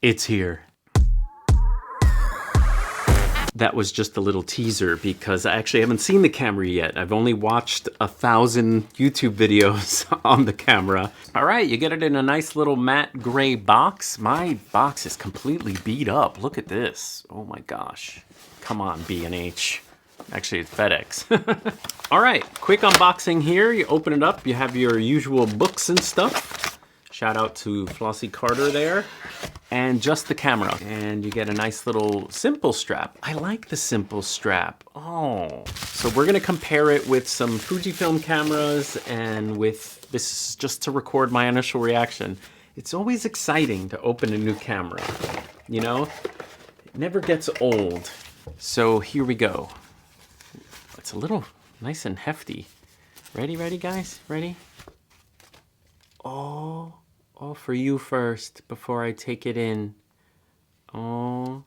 It's here. That was just a little teaser because I actually haven't seen the camera yet. I've only watched 1,000 YouTube videos on the camera. All right, you get it in a nice little matte gray box. My box is completely beat up. Look at this. Oh my gosh. Come on, B&H. Actually, it's FedEx. All right, quick unboxing here. You open it up, you have your usual books and stuff. Shout out to Flossie Carter there. And just the camera. And you get a nice little simple strap. I like the simple strap. Oh. So we're gonna compare it with some Fujifilm cameras and with, this is just to record my initial reaction. It's always exciting to open a new camera. You know, it never gets old. So here we go. It's a little nice and hefty. Ready, guys? Ready? Oh. Oh, for you first, before I take it in. Oh.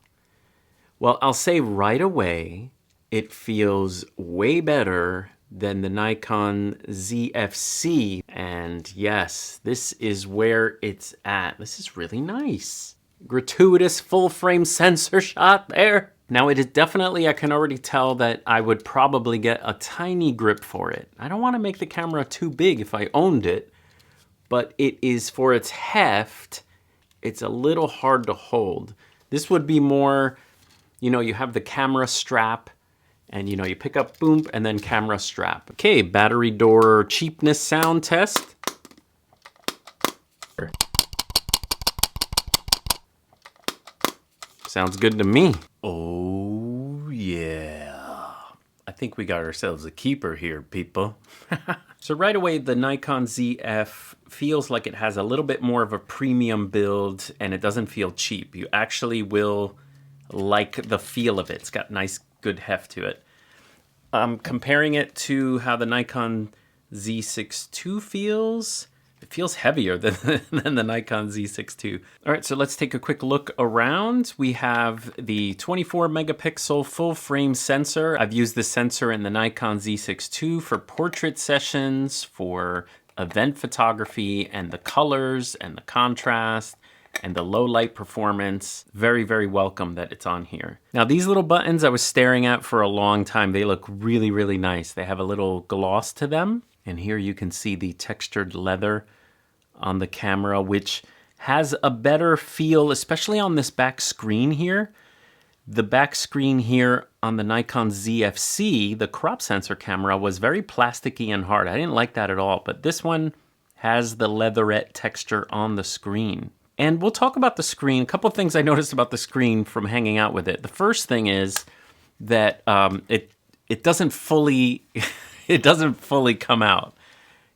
Well, I'll say right away, it feels way better than the Nikon Zfc. And yes, this is where it's at. This is really nice. Gratuitous full frame sensor shot there. Now it is definitely, I can already tell that I would probably get a tiny grip for it. I don't want to make the camera too big if I owned it. But it is, for its heft, it's a little hard to hold. This would be more, you know, you have the camera strap and, you know, you pick up, boom, and then camera strap. Okay, battery door cheapness sound test. Sounds good to me. Oh, yeah. I think we got ourselves a keeper here, people. So right away, the Nikon Zf feels like it has a little bit more of a premium build and it doesn't feel cheap. You actually will like the feel of it. It's got nice, good heft to it. Comparing it to how the Nikon Z6 II feels, it feels heavier than the Nikon Z6 II. All right, so let's take a quick look around. We have the 24 megapixel full frame sensor. I've used this sensor in the Nikon Z6 II for portrait sessions, for event photography, and the colors and the contrast and the low light performance. Very, very welcome that it's on here. Now these little buttons I was staring at for a long time. They look really, really nice. They have a little gloss to them. And here you can see the textured leather on the camera, which has a better feel, especially on this back screen here. The back screen here on the Nikon Zfc, the crop sensor camera, was very plasticky and hard. I didn't like that at all, but this one has the leatherette texture on the screen. And we'll talk about the screen. A couple of things I noticed about the screen from hanging out with it. The first thing is that it doesn't fully it doesn't fully come out.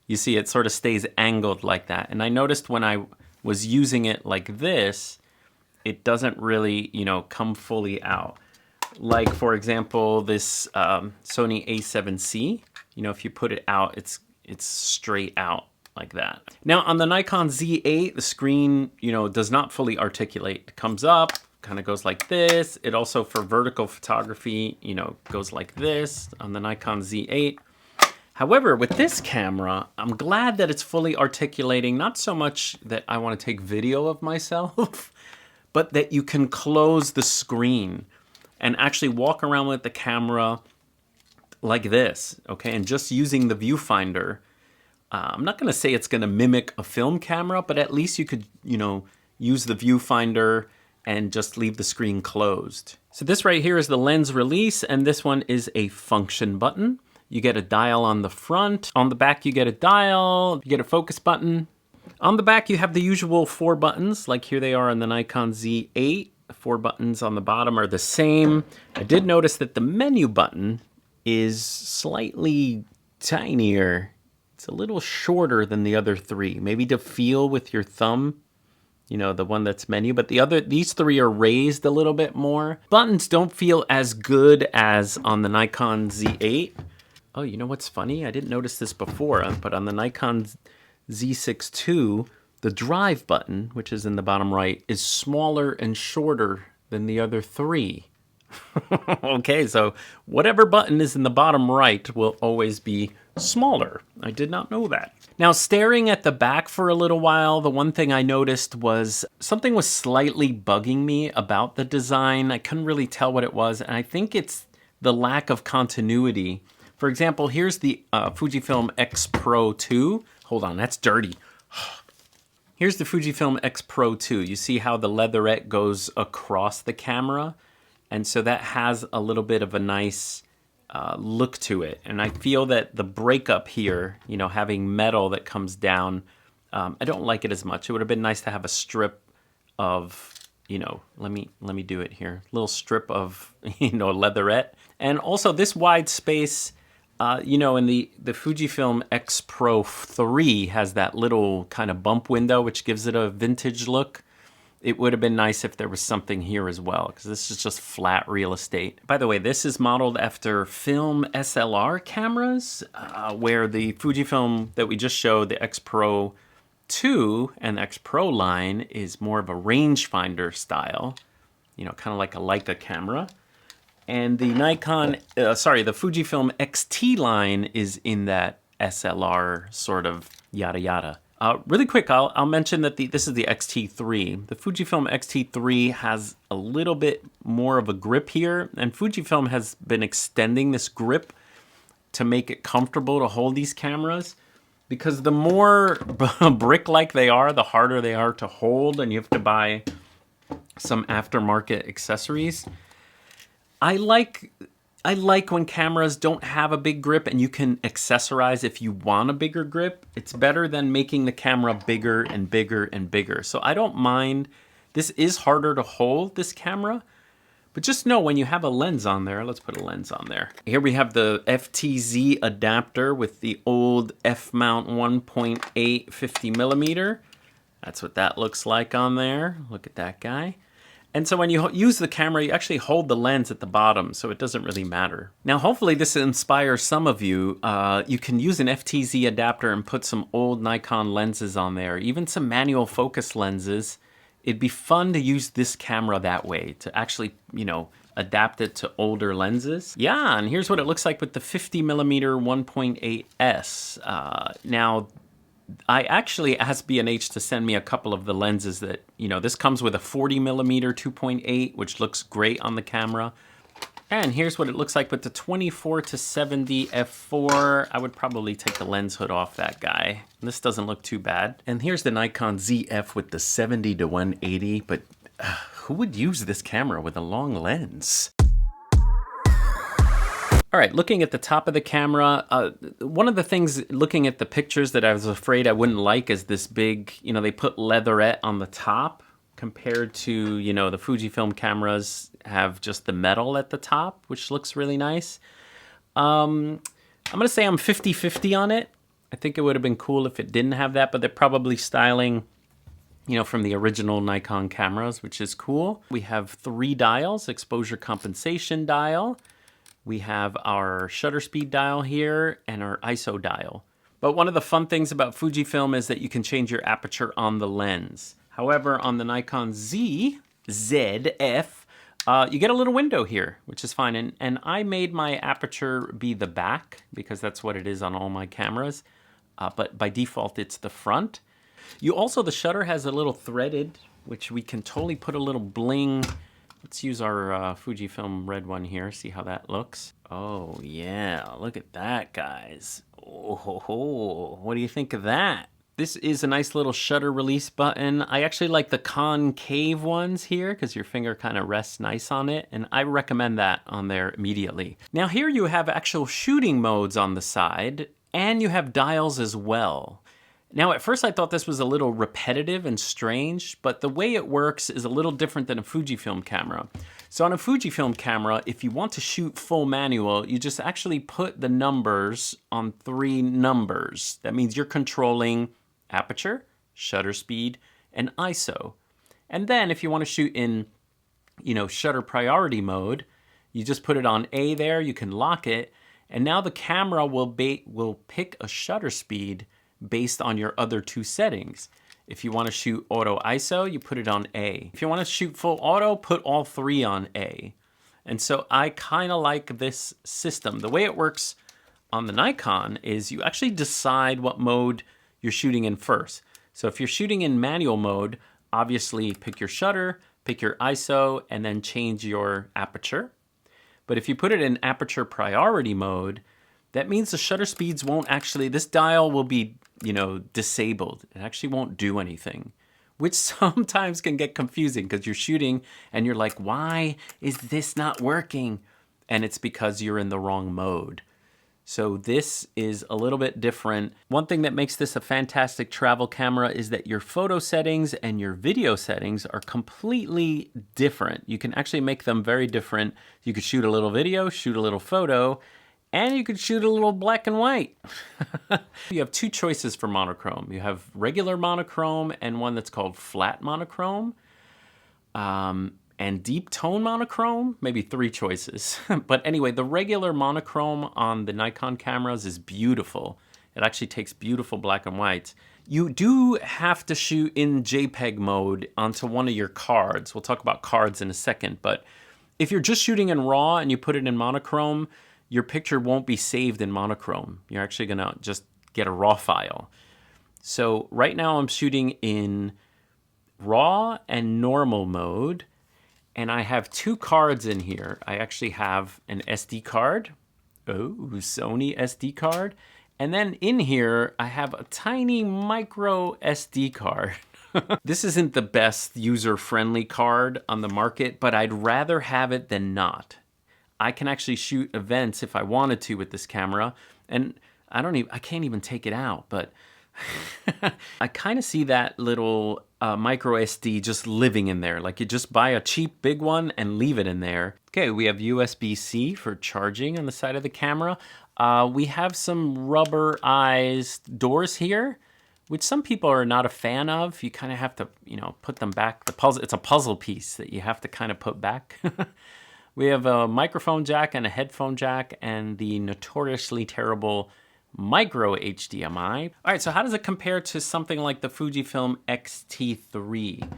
You see, it sort of stays angled like that. And I noticed when I was using it like this, it doesn't really, you know, come fully out. Like, for example, this Sony A7C, you know, if you put it out, it's straight out like that. Now, on the Nikon Z8, the screen, you know, does not fully articulate. It comes up, kind of goes like this. It also, for vertical photography, you know, goes like this on the Nikon Z8. However, with this camera, I'm glad that it's fully articulating, not so much that I want to take video of myself, but that you can close the screen and actually walk around with the camera like this, okay? And just using the viewfinder, I'm not gonna say it's gonna mimic a film camera, but at least you could, you know, use the viewfinder and just leave the screen closed. So this right here is the lens release, and this one is a function button. You get a dial on the front. On the back, you get a dial, you get a focus button. On the back, you have the usual 4 buttons, like here they are on the Nikon Z8. The 4 buttons on the bottom are the same. I did notice that the menu button is slightly tinier. It's a little shorter than the other 3, maybe to feel with your thumb, you know, the one that's menu, but these 3 are raised a little bit more. Buttons don't feel as good as on the Nikon Z8. Oh, you know what's funny? I didn't notice this before, but on the Nikon Z6 II, the drive button, which is in the bottom right, is smaller and shorter than the other 3. Okay, so whatever button is in the bottom right will always be smaller. I did not know that. Now, staring at the back for a little while, the one thing I noticed was something was slightly bugging me about the design. I couldn't really tell what it was, and I think it's the lack of continuity. For example, here's the Fujifilm X Pro 2. Hold on, that's dirty. Here's the Fujifilm X Pro 2. You see how the leatherette goes across the camera? And so that has a little bit of a nice look to it. And I feel that the breakup here, you know, having metal that comes down, I don't like it as much. It would have been nice to have a strip of, you know, let me do it here. Little strip of, you know, leatherette. And also this wide space, you know, in the Fujifilm X Pro 3 has that little kind of bump window, which gives it a vintage look. It would have been nice if there was something here as well, because this is just flat real estate. By the way, this is modeled after film SLR cameras, where the Fujifilm that we just showed, the X Pro 2 and X Pro line, is more of a rangefinder style, you know, kind of like a Leica camera. And the the Fujifilm XT line is in that SLR sort of yada yada. Really quick, I'll mention that this is the X-T3. The Fujifilm X-T3 has a little bit more of a grip here, and Fujifilm has been extending this grip to make it comfortable to hold these cameras, because the more brick-like they are, the harder they are to hold, and you have to buy some aftermarket accessories. I like when cameras don't have a big grip and you can accessorize if you want a bigger grip. It's better than making the camera bigger and bigger and bigger. So I don't mind. This is harder to hold, this camera, but just know when you have a lens on there, let's put a lens on there. Here we have the FTZ adapter with the old F-mount 1.8 50 millimeter. That's what that looks like on there. Look at that guy. And so when you use the camera, you actually hold the lens at the bottom, so it doesn't really matter. Now, hopefully this inspires some of you. You can use an FTZ adapter and put some old Nikon lenses on there, even some manual focus lenses. It'd be fun to use this camera that way, to actually, you know, adapt it to older lenses. Yeah, and here's what it looks like with the 50 millimeter 1.8S. Now, I actually asked B&H to send me a couple of the lenses that, you know, this comes with a 40 millimeter 2.8, which looks great on the camera. And here's what it looks like with the 24 to 70 f4. I would probably take the lens hood off that guy. This doesn't look too bad. And here's the Nikon Zf with the 70 to 180, but who would use this camera with a long lens? All right, looking at the top of the camera, one of the things looking at the pictures that I was afraid I wouldn't like is this big, you know, they put leatherette on the top compared to, you know, the Fujifilm cameras have just the metal at the top, which looks really nice. I'm gonna say I'm 50-50 on it. I think it would have been cool if it didn't have that, but they're probably styling, you know, from the original Nikon cameras, which is cool. We have 3 dials, exposure compensation dial. We have our shutter speed dial here and our ISO dial. But one of the fun things about Fujifilm is that you can change your aperture on the lens. However, on the Nikon Zf, you get a little window here, which is fine. And I made my aperture be the back because that's what it is on all my cameras. But by default, it's the front. The shutter has a little threaded, which we can totally put a little bling. Let's use our Fujifilm red one here, see how that looks. Oh yeah, look at that, guys. Oh, ho, ho. What do you think of that? This is a nice little shutter release button. I actually like the concave ones here because your finger kind of rests nice on it, and I recommend that on there immediately. Now here you have actual shooting modes on the side, and you have dials as well. Now, at first I thought this was a little repetitive and strange, but the way it works is a little different than a Fujifilm camera. So on a Fujifilm camera, if you want to shoot full manual, you just actually put the numbers on 3 numbers. That means you're controlling aperture, shutter speed, and ISO. And then if you want to shoot in, you know, shutter priority mode, you just put it on A there, you can lock it, and now the camera will pick a shutter speed based on your other 2 settings. If you want to shoot auto ISO, you put it on A. If you want to shoot full auto, put all 3 on A. And so I kind of like this system. The way it works, on the Nikon is you actually decide what mode you're shooting in first. So if you're shooting in manual mode, obviously pick your shutter, pick your ISO, and then change your aperture. But if you put it in aperture priority mode, that means the shutter speeds won't actually, this dial will be, disabled. It actually won't do anything, which sometimes can get confusing because you're shooting and you're like, why is this not working? And it's because you're in the wrong mode. So this is a little bit different. One thing that makes this a fantastic travel camera is that your photo settings and your video settings are completely different. You can actually make them very different. You could shoot a little video, shoot a little photo, and you could shoot a little black and white. You have two choices for monochrome. You have regular monochrome and one that's called flat monochrome. And deep tone monochrome, maybe three choices. But anyway, the regular monochrome on the Nikon cameras is beautiful. It actually takes beautiful black and whites. You do have to shoot in JPEG mode onto one of your cards. We'll talk about cards in a second, but if you're just shooting in RAW and you put it in monochrome, your picture won't be saved in monochrome. You're actually gonna just get a RAW file. So right now I'm shooting in RAW and normal mode. And I have two cards in here. I actually have an SD card. Oh, Sony SD card. And then in here, I have a tiny micro SD card. This isn't the best user-friendly card on the market, but I'd rather have it than not. I can actually shoot events if I wanted to with this camera. And I can't even take it out, but I kind of see that little micro SD just living in there. Like you just buy a cheap big one and leave it in there. Okay, we have USB-C for charging on the side of the camera. We have some rubberized doors here, which some people are not a fan of. You kind of have to, put them back. It's a puzzle piece that you have to kind of put back. We have a microphone jack and a headphone jack and the notoriously terrible micro HDMI. All right, so how does it compare to something like the Fujifilm X-T3?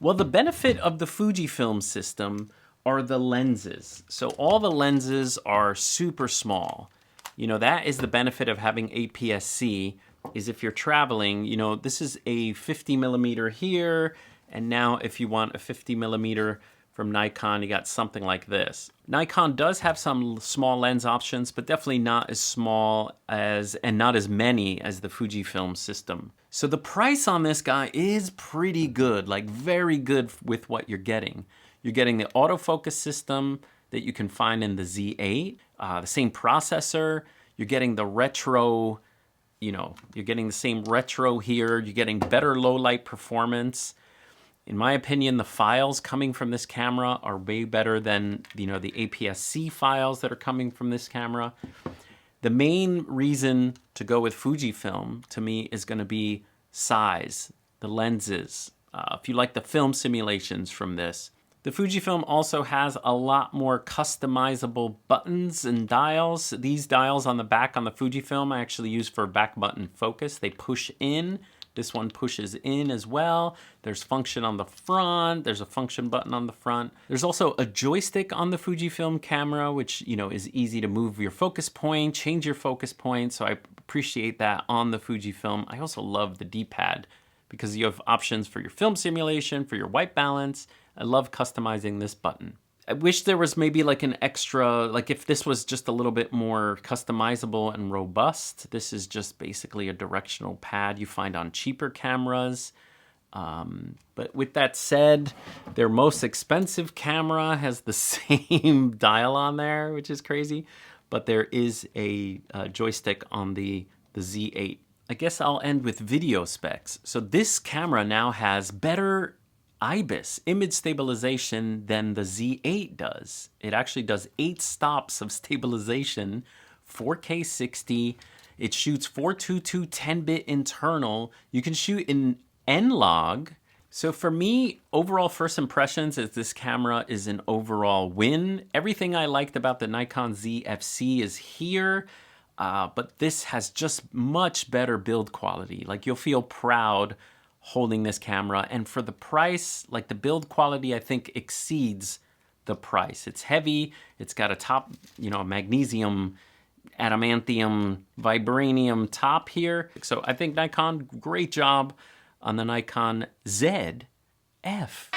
Well, the benefit of the Fujifilm system are the lenses. So all the lenses are super small. That is the benefit of having APS-C, is if you're traveling, this is a 50 millimeter here, and now if you want a 50 millimeter from Nikon, you got something like this. Nikon does have some small lens options, but definitely not as small as, and not as many as the Fujifilm system. So the price on this guy is pretty good, like very good with what you're getting. You're getting the autofocus system that you can find in the Z8, the same processor. You're getting the retro, you're getting the same retro here. You're getting better low light performance. In my opinion, the files coming from this camera are way better than, the APS-C files that are coming from this camera. The main reason to go with Fujifilm, to me, is going to be size, the lenses. If you like the film simulations from this. The Fujifilm also has a lot more customizable buttons and dials. These dials on the back on the Fujifilm I actually use for back button focus. They push in. This one pushes in as well. There's function on the front. There's a function button on the front. There's also a joystick on the Fujifilm camera, which, is easy to move your focus point, change your focus point. So I appreciate that on the Fujifilm. I also love the D-pad because you have options for your film simulation, for your white balance. I love customizing this button. I wish there was maybe like an extra, like if this was just a little bit more customizable and robust. This is just basically a directional pad you find on cheaper cameras. But with that said, their most expensive camera has the same dial on there, which is crazy. But there is a joystick on the Z8. I guess I'll end with video specs. So this camera now has better IBIS, image stabilization, than the Z8 does. It actually does 8 stops of stabilization, 4K 60. It shoots 422 10-bit internal. You can shoot in N-Log. So for me, overall first impressions is this camera is an overall win. Everything I liked about the Nikon Zfc is here, but this has just much better build quality. Like you'll feel proud holding this camera, and for the price, like the build quality I think exceeds the price. It's heavy, it's got a top, magnesium, adamantium vibranium top here. So I think Nikon, great job on the Nikon Zf.